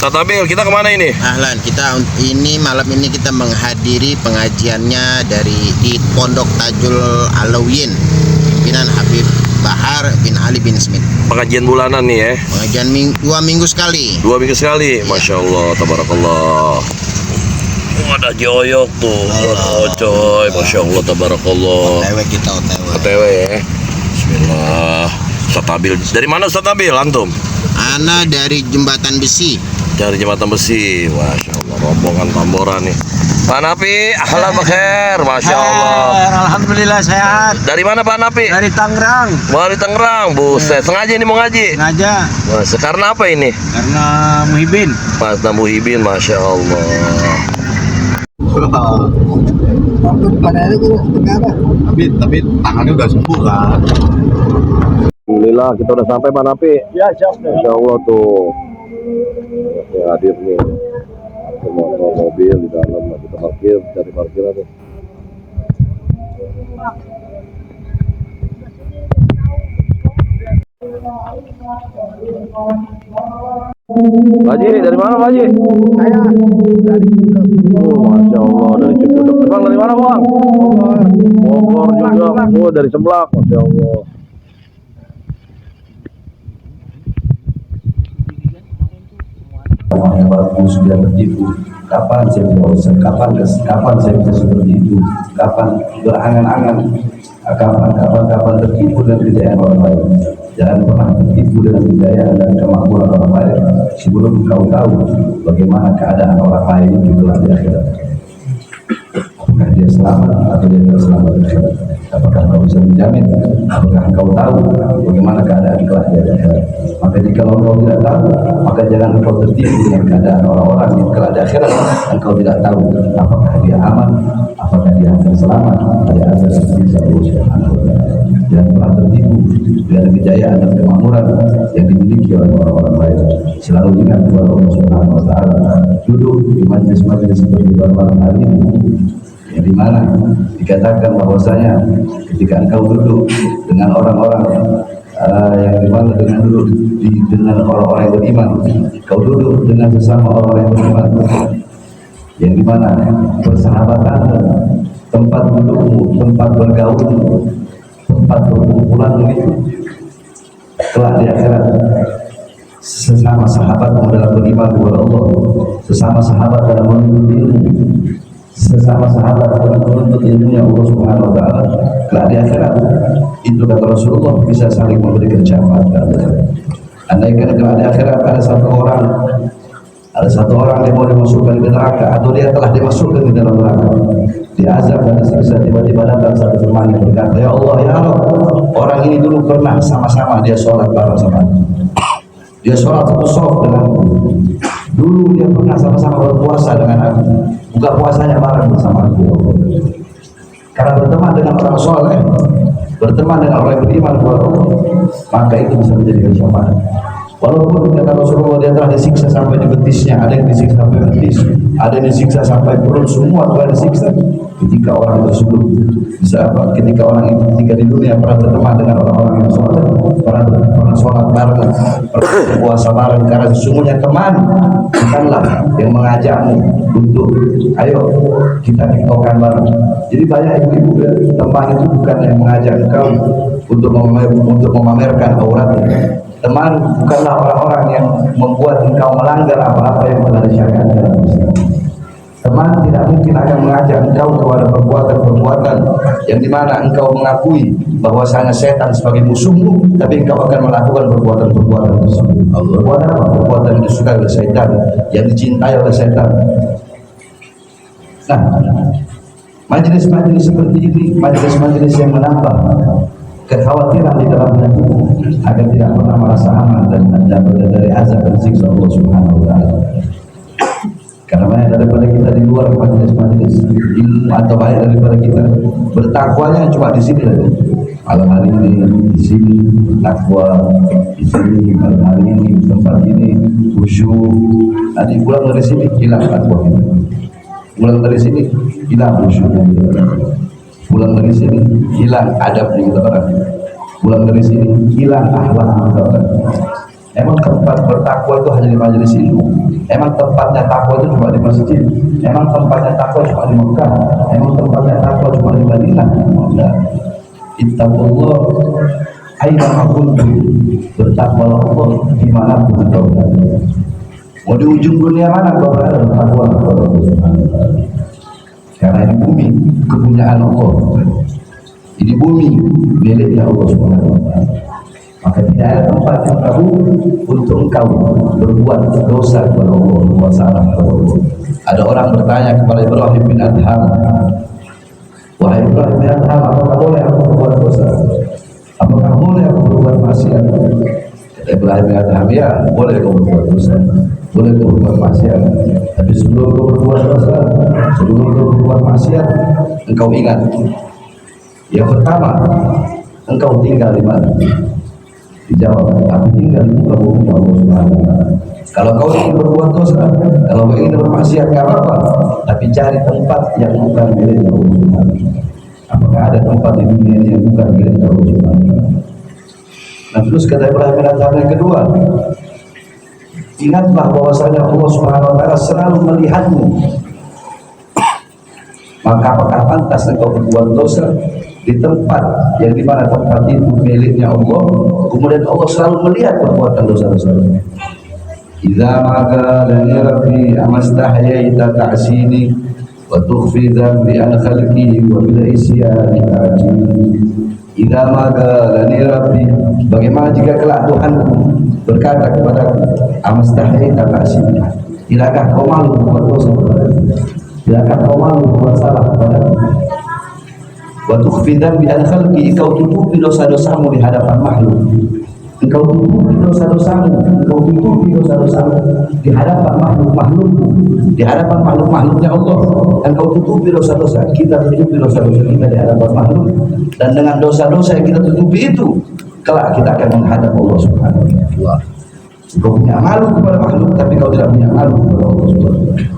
Ustaz Abil, kita kemana ini? Ahlan, ini malam ini kita menghadiri pengajiannya di Pondok Tajul Alawiyin, pimpinan Habib Bahar bin Ali bin Smith. Pengajian bulanan nih ya? Pengajian 2 minggu sekali. 2 minggu sekali, Masya Allah, tabarakallah. Ada joyok tuh, oh coy, Masya Allah, tabarakallah. OTW kita OTW. OTW ya. Bismillah. Ustaz Abil, dari mana Ustaz Abil, antum? Ana dari Jembatan Besi. Dari Jembatan Besi, Masya Allah, rombongan Tamboran nih. Pak Napi, ahlan bakhair, Masya Allah. Alhamdulillah sehat. Dari mana Pak Napi? Dari Tangerang. Dari Tangerang, buset. Sengaja ini mau ngaji? Sengaja. Mas, karena apa ini? Karena Muhibin. Mas Muhibin, Masya Allah. Tapi tangannya udah sembuh kan. Alhamdulillah, kita udah sampai Pak Napi. Ya, siap. Masya Allah tuh. Ya, hadir nih. Mobil di dalam, kita parkir, cari parkiran tuh. Pak Haji, dari mana Pak Haji? Saya dari Masya Allah, dari Cipudak. Bang, dari mana Bang? Bogor juga. Oh, dari Seblak, Masya Allah. Yang bagus dia tertipu. Kapan saya bisa kapan saya bisa seperti itu? Kapan berangan-angan? Kapan tertipu dengan kejayaan orang lain? Jangan pernah tertipu dengan kejayaan dan kemakmuran orang lain sebelum kau tahu bagaimana keadaan orang lain juga di akhirat. Apakah dia selamat atau dia tidak selamat di akhirat? Apakah kau bisa menjamin? Apakah kau tahu bagaimana keadaan kelak di akhirat? Maka jika kau tidak tahu, maka jangan kau tertipu dengan keadaan orang-orang yang kelak di akhirat dan kau tidak tahu apakah dia aman, apakah dia akan selamat dari azab siksa Allah Subhanahu wa taala. Jangan pernah tertipu dengan kejayaan dan kemakmuran yang dimiliki oleh orang-orang lain. Selalu ingat kepada Allah Subhanahu wa taala. Duduk di majlis-majlis seperti malam hari ini, yang dimana dikatakan bahwasanya ketika engkau duduk dengan orang-orang yang dimana dengan orang-orang yang beriman, kau duduk dengan sesama orang yang beriman, yang dimana persahabatan, tempat dudukmu, tempat bergaulmu, tempat perkumpulanmu itu kelak di akhirat sesama sahabatmu dalam beriman kepada Allah, sesama sahabat dalam menuntut ilmu, sesama sahabat dalam menuntut ilmunya Allah Subhanahu wa taala, kelak di akhirat itu kata Rasulullah bisa saling memberikan syafaat. Andaikan kelak di akhirat ada satu orang yang mau dimasukkan ke neraka atau dia telah dimasukkan ke dalam neraka, diazab dan disiksa, tiba-tiba datang satu teman yang berkata, ya Allah, ya Allah, orang ini dulu pernah sama-sama dia sholat bareng sama aku, dia sholat satu soft dengan aku, dulu dia pernah sama-sama berpuasa dengan aku, buka puasanya bareng bersama aku. Karena berteman dengan orang soleh, berteman dengan orang yang beriman kepada Allah, maka itu bisa menjadi syafaat. Walaupun kata Rasulullah dia telah disiksa sampai di betisnya, ada yang disiksa sampai betis, ada yang disiksa sampai perut, semua telah disiksa. Ketika orang tersebut bisa apa? Ketika orang itu ketika di dunia pernah berteman dengan orang-orang yang soleh, pernah sholat bareng, pernah puasa bareng, karena sesungguhnya teman bukanlah yang mengajakmu untuk ayo kita tiktokan bareng. Jadi banyak ibu-ibu, teman itu bukan yang mengajak engkau untuk memamerkan auratnya. Teman bukanlah orang-orang yang membuat engkau melanggar apa-apa yang telah disyariatkan dalam Islam. Teman tidak mungkin akan mengajak engkau kepada perbuatan-perbuatan yang dimana engkau mengakui bahwasanya setan sebagai musuhmu, tapi engkau akan melakukan perbuatan-perbuatan tersebut. Perbuatan apa? Perbuatan yang disukai oleh setan, yang dicintai oleh setan. Nah, majelis-majelis seperti ini, majelis-majelis yang menambah kekhawatiran di dalam hati agar tidak pernah merasa aman dan dari azab dan siksa Allah Subhanahu wa taala. Karena banyak daripada kita di luar majelis-majelis ilmu atau banyak daripada kita bertakwanya cuma di sini saja. Malam hari ini di sini takwa, di sini malam hari ini di tempat ini khusyuk. Nanti pulang dari sini hilang takwa kita. Pulang dari sini hilang khusyuknya kita. Pulang dari sini hilang adabnya kita orang. Pulang dari sini hilang akhlak kita orang. Emang tempat bertakwa itu hanya di majelis ilmu? Emang tempatnya takwa itu cuma di masjid? Emang tempatnya takwa cuma di Mekah? Emang tempatnya takwa cuma di Madinah? Enggak. Ittaqullah aina ma kuntum. Bertakwalah Allah dimanapun engkau berada. Mau di ujung dunia mana engkau berada, bertakwa kepada Allah Subhanahu wa taala. Karena ini bumi kepunyaan Allah. Ini bumi miliknya Allah Subhanahu wa taala. Maka tidak ada tempat yang tahu untuk engkau berbuat dosa kepada Allah, berbuat salah kepada Allah. Ada orang bertanya kepada Ibrahim bin Adham, wahai Ibrahim bin Adham, apakah boleh aku berbuat dosa? Apakah boleh aku berbuat maksiat? Kata Ibrahim bin Adham, ya boleh kau berbuat dosa, boleh kau berbuat maksiat. Tapi sebelum kau berbuat dosa, sebelum kau berbuat maksiat, engkau ingat. Yang pertama, engkau tinggal di mana? Dijawab, aku tinggal di muka bumi Allah Subhanahu wa taala. Kalau kau ingin berbuat dosa, kalau kau ingin bermaksiat, nggak apa-apa, tapi cari tempat yang bukan milik Allah Subhanahu wa taala. Apakah ada tempat di dunia ini yang bukan milik Allah Subhanahu wa taala? Nah, terus kata Ibrahim bin Adham yang kedua, ingatlah bahwasanya Allah Subhanahu wa taala selalu melihatmu. Maka apakah pantas engkau berbuat dosa di tempat yang dimana tempat itu miliknya Allah, kemudian Allah selalu melihat perbuatan dosa-dosa. Idza ma'adani rabbi amastahyaita ta'sini wa tukhfi dhanbi an khalqihi wa bil isyani ajini. Idza ma'adani rabbi, bagaimana jika kelak Tuhanku berkata kepadaku, amastahyaita ta'sini, tidakkah kau malu berbuat dosa kepadaku? Tidakkah kau malu berbuat salah kepadaku? Wa tukhfi dhanbi an khalqi, engkau tutupi dosa-dosamu di hadapan makhluk. Engkau tutupi dosa-dosamu, engkau tutupi dosa-dosamu di hadapan makhluk-makhlukmu, di hadapan makhluk-makhluknya Allah. Engkau tutupi dosa-dosa, kita tutupi dosa-dosa kita di hadapan makhluk, dan dengan dosa-dosa yang kita tutupi itu, kelak kita akan menghadap Allah Subhanahu wa taala. Engkau punya malu kepada makhluk, tapi kau tidak punya malu kepada Allah Subhanahu wa taala.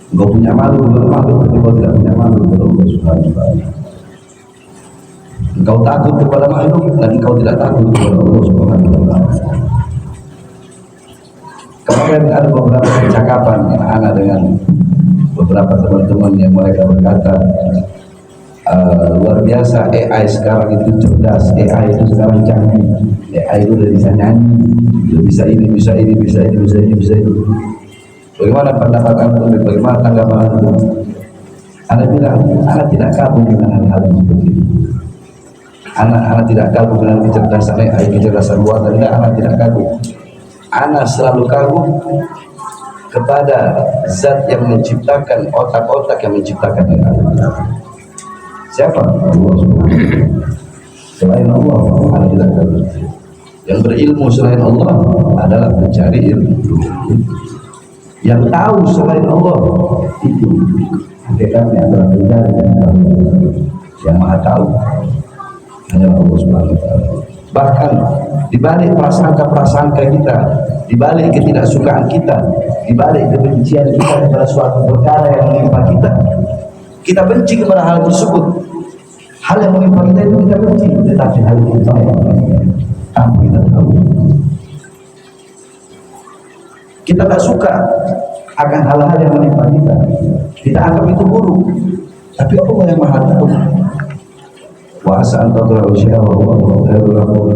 Engkau punya malu kepada makhluk, tapi kau tidak punya malu kepada Allah Subhanahu wa taala. Engkau takut kepada makhluk dan engkau tidak takut kepada Allah Subhanahu wa taala. Kemarin ada beberapa percakapan anak dengan beberapa teman-teman yang mereka berkata, luar biasa AI sekarang itu cerdas, AI itu sekarang canggih, AI itu udah bisa nyanyi, bisa ini, bisa ini, bisa ini, bisa ini, bisa ini. Bagaimana pendapat antum? Bagaimana tanggapan antum? Anda bilang, anak tidak kagum dengan hal-hal yang seperti ini. Anak tidak kagum dengan kecerdasan AI, kecerdasan buatan. Tidak, anak tidak kagum. Anak selalu kagum kepada zat yang menciptakan otak-otak yang menciptakan AI. Siapa? Allah Subhanahu. Selain Allah, anak tidak kagum. Yang berilmu selain Allah adalah mencari ilmu. Yang tahu selain Allah itu hakikatnya adalah mencari dan tahu. Yang maha tahu hanya Allah Subhanahu wa taala. Bahkan di balik prasangka-prasangka kita, di balik ketidaksukaan kita, di balik kebencian kita kepada suatu perkara yang menimpa kita, kita benci kepada hal tersebut. Hal yang menimpa kita itu kita benci, tetapi hal itu baik. Apa kita tahu? Kita tak suka akan hal-hal yang menimpa kita. Kita anggap itu buruk. Tapi Allah yang maha tahu. Wa asa an takrahu syai'an wa huwa khairul lakum.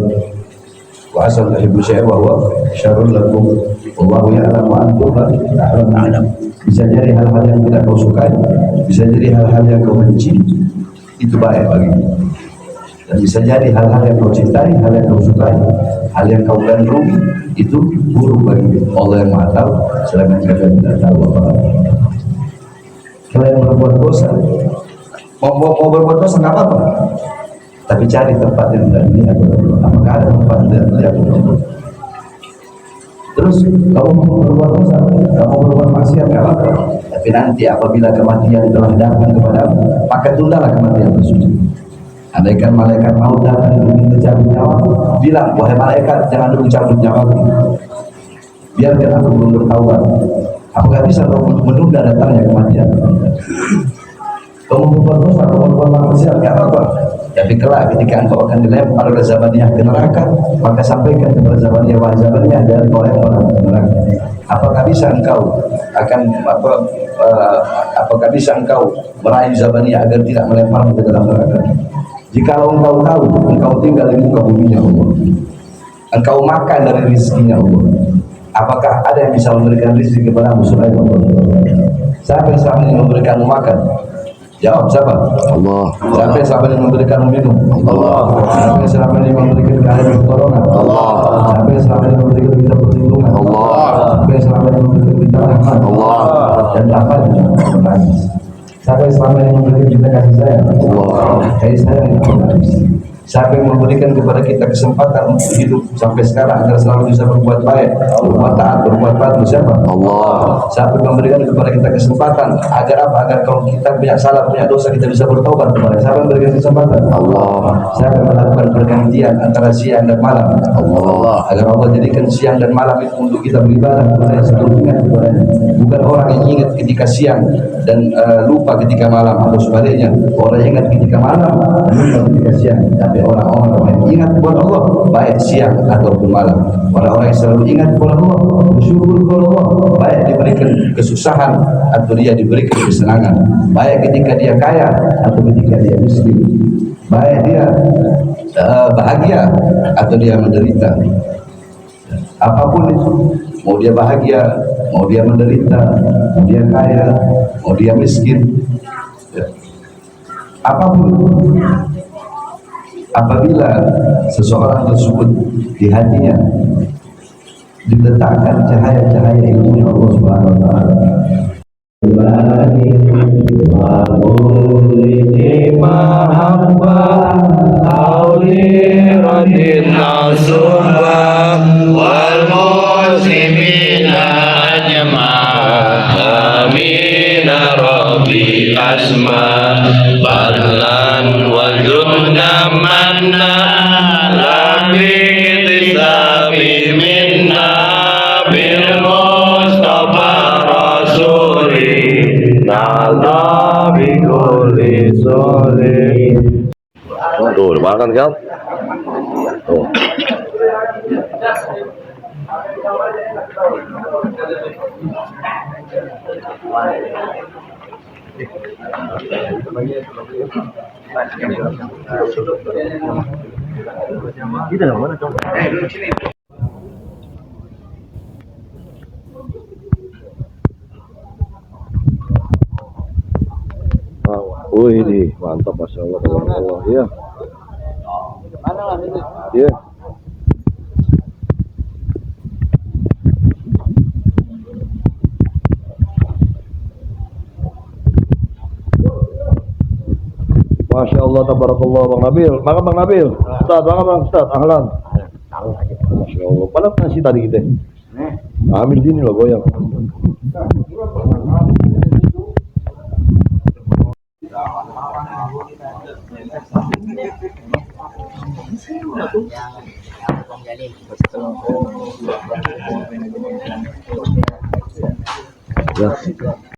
Wa asa an tuhibbu syai'an wa huwa syarrul lakum. Wallahu ya'lamu wa antum la ta'lamun. Bisa jadi hal-hal yang tidak kau sukai, bisa jadi hal-hal yang kau benci, itu baik bagimu. Dan bisa jadi hal-hal yang kau cintai, hal yang kau sukai, hal yang kau gandrungi, itu buruk bagi Allah yang maha tahu, sedangkan kita tidak tahu apa-apa. Kalau yang berbuat dosa, mau berbuat dosa nggak apa-apa, tapi cari tempat yang tidak dilihat. Apakah ada tempat yang tidak dilihat? Terus kamu mau berbuat dosa, kamu berbuat maksiat nggak apa-apa, tapi nanti apabila kematian telah datang kepadamu, maka tundalah kematian tersebut. Andaikan malaikat maut datang ingin mencabut nyawa, bilang, wahai malaikat, jangan dulu cabut nyawa, biarkan aku belum bertaubat. Apakah bisa kau menunda datangnya kematian? Kamu berbuat dosa, kamu berbuat maksiat, nggak apa-apa, tapi Tapi kelak ketika engkau akan dilempar oleh Zabaniyah ke neraka, maka sampaikan kepada Zabaniyah, wahai Zabaniyah, dan kau lempar ke neraka. Apakah bisa engkau apakah bisa engkau merayu Zabaniyah agar tidak melemparmu ke dalam neraka? Jikalau engkau tahu, engkau tinggal di muka buminya Allah, engkau makan dari rizkinya Allah, apakah ada yang bisa memberikan rizki kepadamu selain Allah? Siapa yang selama ini memberikanmu makan? Jawab, siapa? Allah. Siapa yang selama ini memberikanmu minum? Allah. Siapa yang selama ini memberikan keadaan corona? Allah. Siapa yang selama ini memberikan kita perlindungan? Allah. Siapa yang selama ini memberikan kita rahmat? Allah. Dan apa itu? Siapa yang selama ini memberikan kita kasih sayang? Allah. Kasih sayang yang habis. Siapa yang memberikan kepada kita kesempatan untuk hidup sampai sekarang agar selalu bisa berbuat baik, berbuat taat, berbuat patuh? Siapa? Allah. Siapa yang memberikan kepada kita kesempatan agar apa? Agar kalau kita punya salah, punya dosa, kita bisa bertobat kepada. Siapa yang memberikan kesempatan? Allah. Siapa yang melakukan pergantian antara siang dan malam? Allah. Agar Allah jadikan siang dan malam itu untuk kita beribadah kepada yang selalu ingat kepadanya. Bukan orang yang ingat ketika siang dan lupa ketika malam, atau sebaliknya, orang yang ingat ketika malam dan lupa ketika siang. Tapi orang-orang yang ingat kepada Allah baik siang ataupun malam, orang-orang yang selalu ingat kepada Allah, bersyukur kepada Allah, baik diberikan kesusahan atau dia diberikan kesenangan, baik ketika dia kaya atau ketika dia miskin, baik dia bahagia atau dia menderita. Apapun itu, mau dia bahagia, mau dia menderita, mau dia kaya, mau dia miskin, ya, apapun itu, apabila seseorang tersebut di hatinya diletakkan cahaya-cahaya ilmunya Allah Subhanahu wa taala, Tuh, udah makan kan? Tuh. Wih, ini mantap, masya Allah, Allah, ya. Iya. Masya Allah, tabarakallah, Bang Nabil. Makan Bang Nabil. Ustaz, makan Bang Ustaz. Ahlan. Masya Allah. Mana nasi tadi kita? Ambil sini loh, goyang. Ya.